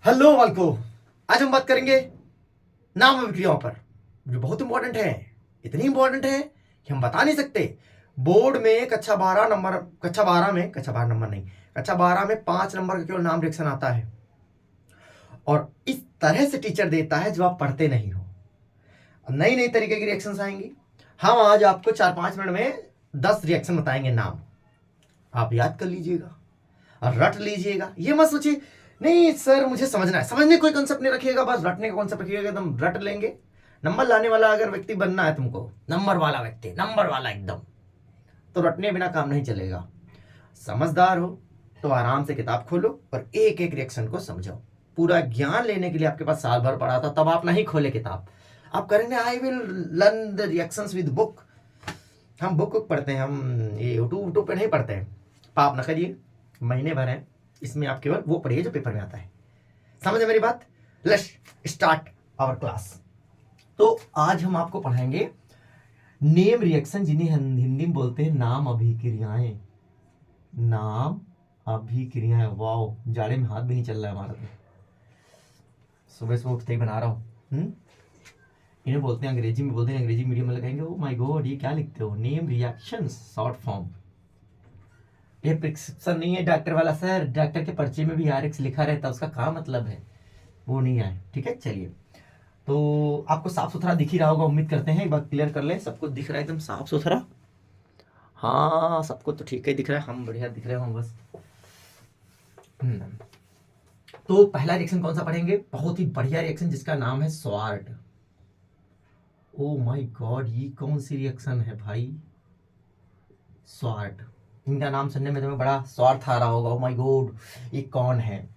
Hello वालको। आज हम बात करेंगे नाम अभिक्रियाओं पर, जो बहुत इंपॉर्टेंट है। इतनी इंपॉर्टेंट है कि हम बता नहीं सकते। बोर्ड में कक्षा 12 नंबर, कक्षा 12 में, कक्षा 12 नंबर नहीं, कक्षा 12 में 5 नंबर का केवल नाम रिएक्शन आता है, और इस तरह से टीचर देता है जो आप पढ़ते नहीं हो। नई नई तरीके की रिएक्शंस आएंगी। हम आज आपको 4-5 मिनट में 10 रिएक्शन बताएंगे। नाम आप याद कर लीजिएगा और रट लीजिएगा। ये मत सोचिए नहीं सर मुझे समझना है, समझने कोई कॉन्सेप्ट नहीं रखिएगा, बस रटने का कॉन्सेप्ट रखिएगा। एकदम रट लेंगे। नंबर लाने वाला अगर व्यक्ति बनना है तुमको, नंबर वाला व्यक्ति, नंबर वाला एकदम, तो रटने बिना काम नहीं चलेगा। समझदार हो तो आराम से किताब खोलो और एक एक रिएक्शन को समझो। पूरा ज्ञान लेने के लिए आपके पास साल भर पड़ा था, तब आप नहीं खोले किताब। आप करेंगे I will learn the reactions with book. हम बुक पढ़ते हैं, हम ये यूट्यूब पे नहीं पढ़ते हैं। पाप न करिए, महीने भर है इसमें, आप केवल वो पढ़िए जो पेपर में आता है। समझे मेरी बात? Let's start our class. तो आज हम आपको पढ़ाएंगे नेम रिएक्शन, जिन्हें हिंदी में बोलते हैं नाम अभिक्रियाएं। नाम अभिक्रियाएं। वाओ, जाड़े में हाथ भी नहीं चल रहा है हमारा तो। सुबह सुबह उठते ही बना रहा हूँ। इन्हें बोलते हैं, अंग्रेजी में बोलते हैं, अंग्रेजी मीडियम में लगाएंगे। ओ माय गॉड, ये क्या लिखते हो? Name reaction short form. ये प्रिस्क्रिप्शन नहीं है डॉक्टर वाला सर, डॉक्टर के पर्चे में भी RX लिखा रहता है, उसका क्या मतलब है? वो नहीं है। ठीक है, चलिए। तो आपको साफ सुथरा दिख ही रहा होगा, उम्मीद करते हैं। एक बार क्लियर कर ले, सब कुछ दिख रहा है एकदम साफ सुथरा? हाँ, सबको तो ठीक ही दिख रहा है, हम बढ़िया दिख रहे हो बस। तो पहला रिएक्शन कौन सा पढ़ेंगे? बहुत ही बढ़िया रिएक्शन जिसका नाम है स्वार्ट। ओ माय गॉड, ये कौन सी रिएक्शन है भाई? स्वार्ट। इनका नाम सुनने में तुम्हें बड़ा स्वार्थ आ रहा होगा। ओ माय गॉड, ये कौन है?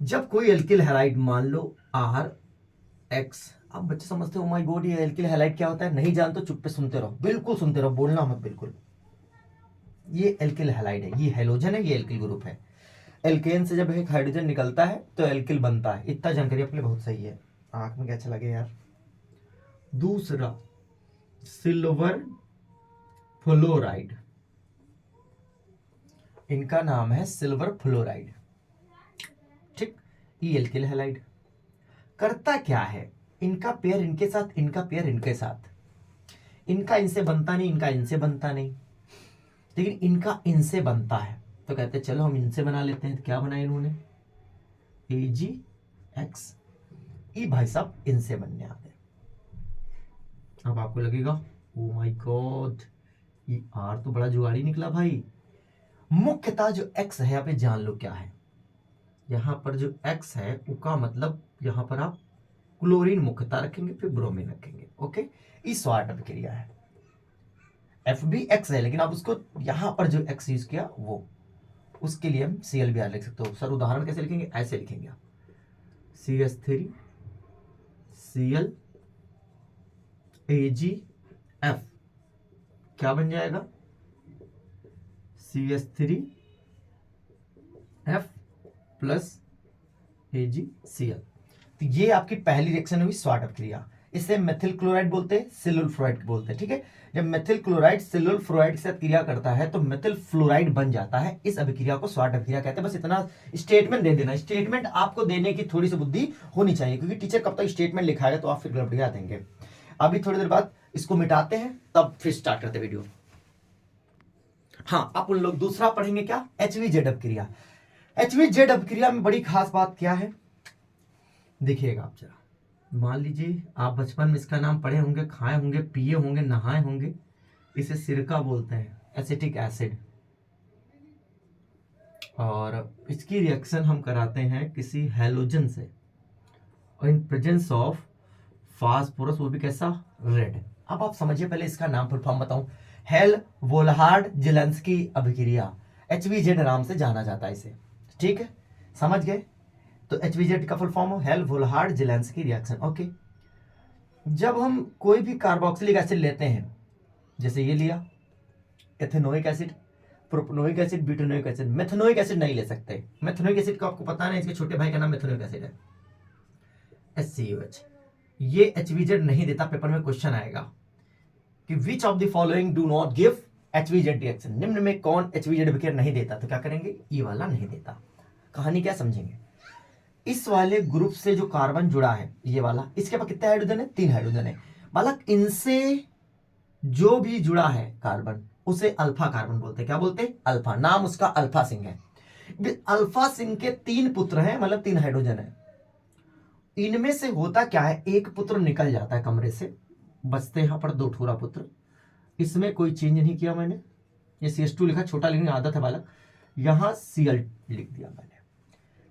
जब कोई एल्किल हैलाइड, मान लो RX, अब बच्चे समझते हो ओ माय गॉड ये एल्किल हैलाइड क्या होता है? नहीं जानते तो चुप पे सुनते रहो, बिल्कुल सुनते रहो, बोलना मत बिल्कुल। ये एल्किल हैलाइड है, ये हेलोजन है, ये एल्किल ग्रुप है। एल्केन से जब एक हाइड्रोजन निकलता है तो एल्किल बनता है। इतना जानकारी अपने बहुत सही है। आंख में क्या अच्छा लगे यार। दूसरा, सिल्वर फ्लोराइड। इनका नाम है सिल्वर फ्लोराइड। ठीक, ये एल्किल हैलाइड। करता क्या है? इनका पेयर इनके साथ, इनका पेयर इनके साथ। इनका इनसे बनता नहीं, इनका इनसे बनता नहीं, लेकिन इनका इनसे बनता है। तो कहते हैं चलो हम इनसे बना लेते हैं। तो क्या बनाया इन्होंने? AgX। ये भाई साहब इनसे बनने आते हैं। अब आपको लगेगा ओ माय गॉड, ये R तो बड़ा जुगाड़ी निकला भाई। मुख्यतः जो X है, यहाँ पे जान लो क्या है। यहाँ पर जो X है उसका मतलब यहाँ पर आप क्लोरीन मुख्यतः रखेंगे, फिर ब्रोमीन रखेंगे। ओके, ये स्वार्ट अभिक्रिया है। F भी X है, लेकिन आप उसको यहाँ पर जो X यूज किया वो, उसके लिए हम ClBr लिख सकते हो। सर उदाहरण कैसे लिखेंगे? ऐसे लिखेंगे आप, CH3 Cl AgF। क्या बन जाएगा? CH3F plus AgCl। तो ये आपकी पहली रिएक्शन हुई स्वार्ट अभिक्रिया। इसे मेथिल क्लोराइड बोलते हैं, सिल्वर फ्लोराइड बोलते हैं। ठीक है, जब मेथिल क्लोराइड सिल्वर फ्लोराइड के साथ क्रिया करता है तो मेथिल फ्लोराइड बन जाता है। इस अभिक्रिया को स्वार्ट अभिक्रिया कहते हैं। बस इतना स्टेटमेंट दे देना। स्टेटमेंट आपको देने की थोड़ी सी बुद्धि होनी चाहिए, क्योंकि टीचर कब तक स्टेटमेंट लिखाएगा तो आप फिर गड़बड़िया देंगे। अभी थोड़ी देर बाद इसको मिटाते हैं, तब फिर स्टार्ट करते वीडियो। हाँ, आप उन लोग दूसरा पढ़ेंगे क्या? HVZ अभिक्रिया। HVZ अभिक्रिया में बड़ी खास बात क्या है देखिएगा आप जरा। मान लीजिए आप बचपन में इसका नाम पढ़े होंगे, खाए होंगे, पिए होंगे, नहाए होंगे। इसे सिरका बोलते हैं, एसिटिक एसिड। और इसकी रिएक्शन हम कराते हैं किसी हैलोजन से, और इन प्रेजेंस ऑफ फास्फोरस, वो भी कैसा? रेड। अब आप समझिए, पहले इसका नाम फुल फॉर्म बताऊं। हेल वोल्हार्ड जेलेंस्की अभिक्रिया, HVZ नाम से जाना जाता है इसे। ठीक है, समझ गए? तो HVZ का फुल फॉर्म हो हेल वोल्हार्ड जेलेंस्की रिएक्शन। ओके, जब हम कोई भी कार्बोक्सिलिक एसिड लेते हैं, जैसे ये लिया ethanoic acid, propanoic acid, butanoic acid, methanoic acid नहीं ले सकते। मेथनोइक एसिड का आपको पता नहीं, इसके छोटे भाई का नाम मेथनोइक एसिड है, HCOH। ये HVZ नहीं देता। पेपर में क्वेश्चन आएगा कि which of the following do not give HVZ reaction, निम्न में कौन HVZ अभिक्रिया नहीं देता? तो क्या करेंगे? ये वाला नहीं देता। कहानी क्या समझेंगे? इस वाले ग्रुप से जो कार्बन जुड़ा है ये वाला, इसके पास कितने हाइड्रोजन है? 3 हाइड्रोजन है। बालक इनसे जो भी जुड़ा है कार्बन उसे अल्फा कार्बन बोलते हैं। क्या बोलते हैं? अल्फा। नाम उसका अल्फा सिंह है। अल्फा सिंह के 3 पुत्र हैं, मतलब 3 हाइड्रोजन है। इनमें से होता क्या है, एक पुत्र निकल जाता है कमरे से, बचते हैं यहाँ पर 2 ठोरा पुत्र। इसमें कोई चेंज नहीं किया मैंने, ये CH2 लिखा, छोटा लिखने की आदत है बालक, यहां Cl लिख दिया मैंने,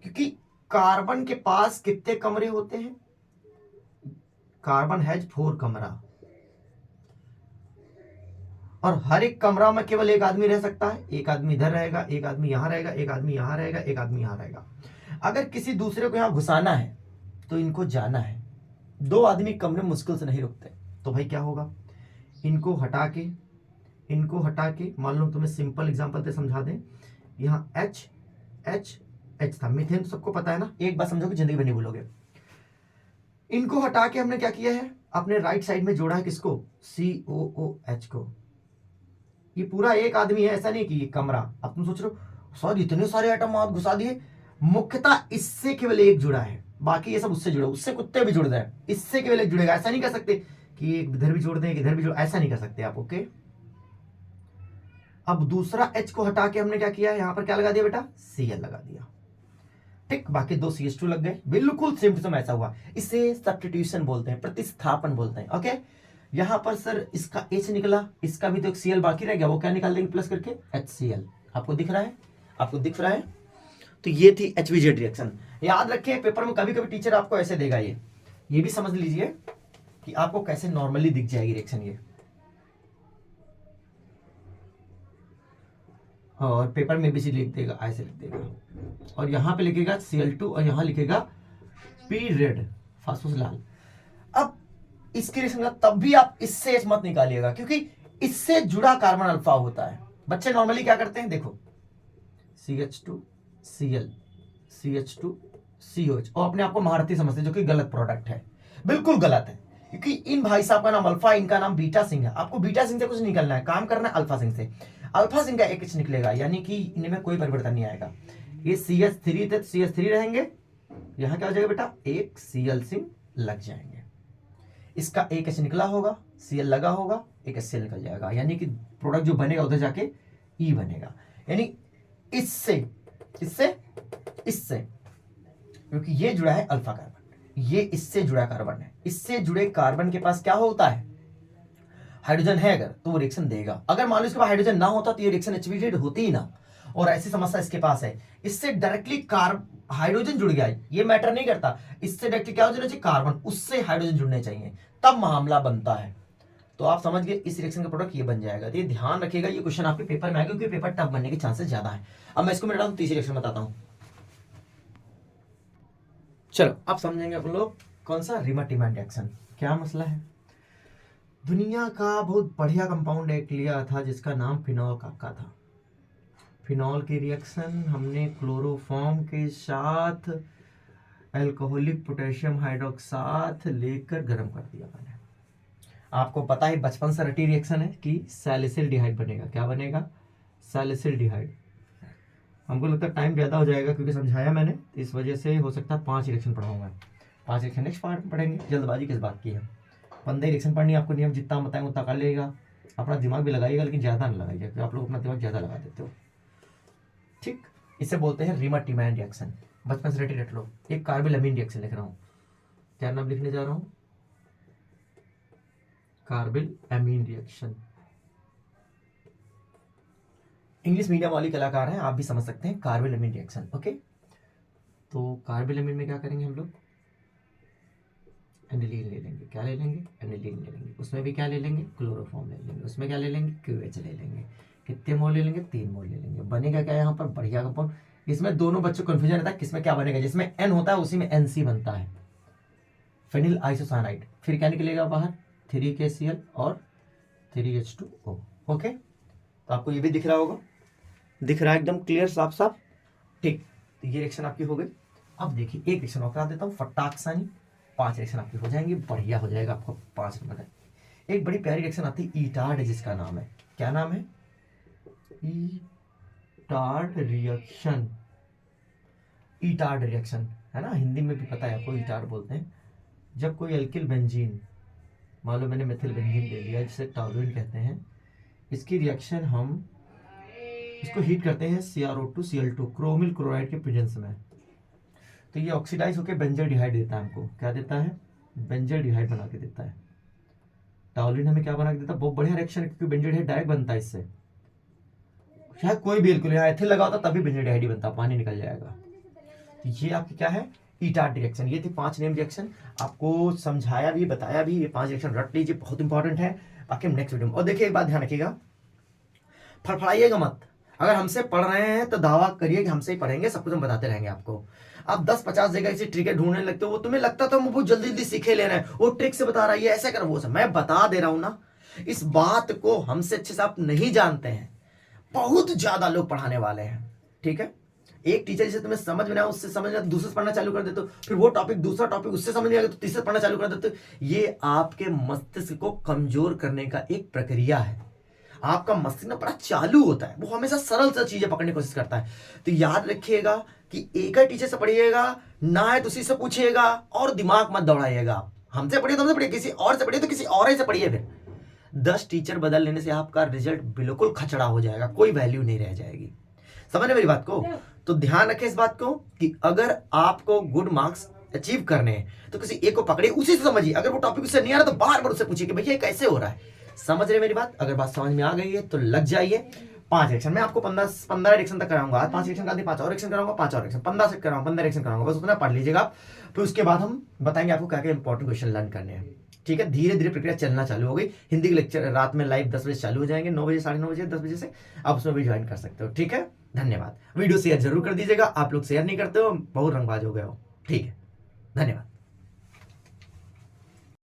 क्योंकि कार्बन के पास कितने कमरे होते हैं? कार्बन हैज 4 कमरा, और हर एक कमरा में केवल एक आदमी रह सकता है। एक आदमी इधर रहेगा, एक आदमी यहां रहेगा, एक आदमी यहां रहेगा, एक आदमी यहां रहेगा। अगर किसी दूसरे को यहां घुसाना है तो इनको जाना है। 2 आदमी कमरे में मुश्किल से नहीं रुकते, तो भाई क्या होगा, इनको हटा के मान लो तुम्हें सिंपल एग्जांपल से समझा दें, यहाँ H था, मीथेन तो सबको पता है ना, एक बार समझोगे जिंदगी में नहीं भूलोगे। इनको हटा के हमने क्या किया है, अपने राइट साइड में जोड़ा है किसको? COOH को। ये पूरा एक आदमी है, ऐसा नहीं कि ये कमरा। अब तुम सोच रहे हो सर इतने सारे एटम आप घुसा दिए, मुख्यतः इससे केवल एक जुड़ा है, बाकी ये सब उससे जुड़े, उससे कुत्ते भी जुड़ जाए, इससे केवल एक जुड़ेगा। ऐसा नहीं कर सकते कि एक इधर भी जोड़ दें, एक इधर भी जोड़, ऐसा नहीं कर सकते आप। ओके, अब दूसरा H को हटा के हमने क्या किया, यहां पर क्या लगा दिया बेटा? Cl लगा दिया। ठीक, बाकी 2 CH2 लग गए। बिल्कुल सेम टू सेम ऐसा हुआ। इसे सब्स्टिट्यूशन बोलते हैं, प्रतिस्थापन बोलते हैं। ओके, यहां पर सर इसका H निकला, इसका भी तो एक Cl बाकी रह गया, वो क्या निकाल देंगे प्लस करके? HCl। आपको दिख रहा है? आपको दिख रहा है? तो ये थी HVZ रिएक्शन। याद रखें, पेपर में कभी कभी टीचर आपको ऐसे देगा, ये भी समझ लीजिए कि आपको कैसे नॉर्मली दिख जाएगी रिएक्शन ये, और पेपर में भी लिख देगा, ऐसे लिख देगा, और यहां पे लिखेगा Cl2 और यहां लिखेगा P रेड, फास्फोरस लाल। अब इसकी रिएक्शन तब भी आप इससे H मत निकालिएगा, क्योंकि इससे जुड़ा कार्बन अल्फा होता है। बच्चे नॉर्मली क्या करते हैं, देखो CH2 Cl CH2 COH, और अपने आप को महारथी समझते हैं, जो कि गलत प्रोडक्ट है, बिल्कुल गलत है। क्योंकि इन भाई साहब का नाम अल्फा, इनका नाम बीटा सिंह है। आपको बीटा सिंह से कुछ निकलना है, काम करना है अल्फा सिंह से। अल्फा सिंह का एक H निकलेगा, यानी कि इनमें कोई परिवर्तन नहीं आएगा। ये CH3 थे, CH3 रहेंगे, यहां क्या हो जाएगा बेटा? एक Cl सिंह लग जाएंगे। इसका एक H निकला होगा, Cl लगा होगा, एक HCl निकल जाएगा, यानी कि प्रोडक्ट जो बनेगा उधर जाके E बनेगा। यानी इससे इससे इससे, क्योंकि ये जुड़ा है अल्फा कार्बन, ये इससे जुड़ा कार्बन है, इससे जुड़े कार्बन के पास क्या होता है? हाइड्रोजन है अगर, तो वो रिएक्शन देगा। अगर मान लो इसके पास हाइड्रोजन ना होता तो ये रिएक्शन HVZ होती ही ना। और ऐसी समस्या इसके पास है, इससे डायरेक्टली हाइड्रोजन जुड़ गया, ये मैटर नहीं करता, इससे डायरेक्टली क्या जुड़ना चाहिए? कार्बन, उससे हाइड्रोजन जुड़ने चाहिए, तब मामला बनता है। तो आप समझ गए, इस रिएक्शन का प्रोडक्ट ये बन जाएगा। तो ये ध्यान रखिएगा, ये क्वेश्चन आपके पेपर में आएगा, क्योंकि पेपर टफ बनने के चांसेस ज्यादा है। अब मैं इसको मिटा दूं, तीसरी रिएक्शन बताता हूं। चलो अब समझेंगे अपन लोग कौन सा? Reamer-Timmer reaction. क्या मसला है? दुनिया का बहुत बढ़िया कंपाउंड एक लिया था जिसका नाम फिनॉल का था। फिनॉल की रिएक्शन हमने क्लोरोफॉर्म के साथ अल्कोहलिक पोटेशियम हाइड्रोक्साइड लेकर गर्म कर दिया मैंने। आपको पता है बचपन से रटी रिएक्शन है कि सैलिसिल्डिहाइड बनेगा। क्या बनेगा? सैलिसिल्डिहाइड। हमको लगता है टाइम ज़्यादा हो जाएगा क्योंकि समझाया मैंने, इस वजह से हो सकता है 5 रिएक्शन पढ़ाऊंगा। 5 रिएक्शन नेक्स्ट पार्ट में पढ़ेंगे। जल्दबाजी किस बात की है? 15 रिएक्शन पढ़नी, आपको नियम जितना बताएंगे उतना कर लेगा। अपना दिमाग भी लगाइएगा, लेकिन ज़्यादा ना लगाइएगा, क्योंकि आप लोग अपना दिमाग ज़्यादा लगा देते हो। ठीक, इसे बोलते हैं रीमर-टिमर रिएक्शन। बचपन से रट लो। एक कार्बिल-अमीन रिएक्शन लिख रहा हूँ। क्या नाम लिखने जा रहा हूँ? कार्बिल-अमीन रिएक्शन। इंग्लिश मीडियम वाली कलाकार हैं, आप भी समझ सकते हैं। कार्बिल-अमीन रिएक्शन। ओके, तो कार्बिल-अमीन में क्या करेंगे हम लोग? एनिलीन ले लेंगे। क्या ले लेंगे? एनिलीन ले लेंगे। उसमें भी क्या ले लेंगे? क्लोरोफॉर्म ले लेंगे। उसमें क्या ले लेंगे? QH ले लेंगे। कितने मोल ले लेंगे? 3 मोल ले लेंगे। बनेगा क्या यहाँ पर? बढ़िया कंपाउंड। इसमें दोनों बच्चों को कंफ्यूजन रहता है किसमें क्या बनेगा। जिसमें N होता है उसी में NC बनता है, फेनिल आइसोसाइनाइड। फिर क्या निकलेगा बाहर? 3KCl और 3H2O। ओके, तो आपको ये भी दिख रहा होगा, दिख रहा है एकदम क्लियर, साफ साफ। ठीक, तो ये रिएक्शन आपकी हो गई। अब देखिए एक रिएक्शन और करा देता हूँ फटाक सानी। 5 रिएक्शन आपकी हो जाएंगी, बढ़िया हो जाएगा आपको 5 नंबर का। एक बड़ी प्यारी रिएक्शन आती है ईटार्ड, जिसका नाम है, क्या नाम है? ईटार्ड रिएक्शन। ईटार्ड रिएक्शन है ना, हिंदी में भी पता है आपको, ईटार बोलते हैं। जब कोई एल्किल बेंजीन, मान लो मैंने मेथिल बेंजीन ले लिया जिसे टॉलुइन कहते हैं, इसकी रिएक्शन हम इसको हीट करते हैं CrO2Cl2 क्रोमिल क्लोराइड के प्रेजेंस में, तो ये ऑक्सीडाइज होकर बेंजोल्डिहाइड देता है हमको। क्या देता है? बेंजोल्डिहाइड बना के देता है। टॉलुइन हमें क्या बना के देता है? बहुत बढ़िया रिएक्शन है, क्योंकि बेंजोल्डिहाइड डायरेक्ट बनता है इससे। शायद कोई भी एल्कोहल, यहाँ एथिल लगा होता तभी बेंजोल्डिहाइड ही बनता, पानी निकल जाएगा। तो ये आपकी क्या है? ईटार रिएक्शन। ये थी 5 नेम रिएक्शन, आपको समझाया भी बताया भी। ये 5 रिएक्शन रट लीजिए, बहुत इंपॉर्टेंट है। बाकी हम नेक्स्ट वीडियो में। और देखिए एक बात ध्यान रखिएगा, फड़फड़ाइएगा मत। अगर हमसे पढ़ रहे हैं तो दावा करिए कि हमसे ही पढ़ेंगे, सब कुछ हम बताते रहेंगे आपको। आप 10-50 जगह ऐसी ट्रिक ढूंढने लगते हो, वो तुम्हें लगता था हम बहुत जल्दी जल्दी सीखे ले रहे हैं, वो ट्रिक से बता रहा है, ये ऐसा कर वो सब। मैं बता दे रहा हूं ना, इस बात को हमसे अच्छे से आप नहीं जानते हैं। बहुत ज्यादा लोग पढ़ाने वाले हैं, ठीक है। एक टीचर जिसे तुम्हें समझ में ना, उससे समझ में दूसरे से पढ़ना चालू कर देते हो, फिर वो टॉपिक दूसरा टॉपिक उससे समझ नहीं आएगा तो तीसरे पढ़ना चालू कर देते हो। ये आपके मस्तिष्क को कमजोर करने का एक प्रक्रिया है। आपका मस्तिष्क ना बड़ा चालू होता है, वो हमेशा सरल सा चीजें पकड़ने की कोशिश करता है। तो याद रखिएगा कि एक ही टीचर से पढ़िएगा, ना है तो उसी से पूछिएगा, और दिमाग मत दौड़ाइएगा। हमसे पढ़िए तो हमसे पढ़िए, किसी और से पढ़िए तो किसी और ही से पढ़िए। फिर 10 टीचर बदल लेने से आपका रिजल्ट बिल्कुल खचड़ा हो जाएगा, कोई वैल्यू नहीं रह जाएगी। समझ मेरी बात को? तो ध्यान रखें इस बात को कि अगर आपको गुड मार्क्स अचीव करने हैं तो किसी एक को पकड़िए, उसी से समझिए। अगर वो टॉपिक उससे नहीं आ रहा तो बार बार उससे पूछिए कि भैया ये कैसे हो रहा है। समझ रहे मेरी बात? अगर बात समझ में आ गई है तो लग जाइए। 5 रिएक्शन मैं आपको 15 रिएक्शन तक कराऊंगा। आज 5 रिएक्शन का 5 और रिएक्शन कराऊंगा, 5 और रिएक्शन 15 से कराऊंगा, 15 रिएक्शन कराऊंगा। बस उतना पढ़ लीजिएगा आप। फिर उसके बाद हम बताएंगे आपको क्या क्या इंपॉर्टेंट क्वेश्चन लर्न करने हैं, ठीक है। धीरे धीरे प्रक्रिया चलना चालू हो गई। हिंदी के लेक्चर रात में लाइव 10 बजे चालू हो जाएंगे, 9 बजे, 9:30 बजे, 10 बजे से आप उसमें भी ज्वाइन कर सकते हो, ठीक है। धन्यवाद। वीडियो शेयर जरूर कर दीजिएगा, आप लोग शेयर नहीं करते हो, बहुत रंगबाज हो गए हो, ठीक है। धन्यवाद।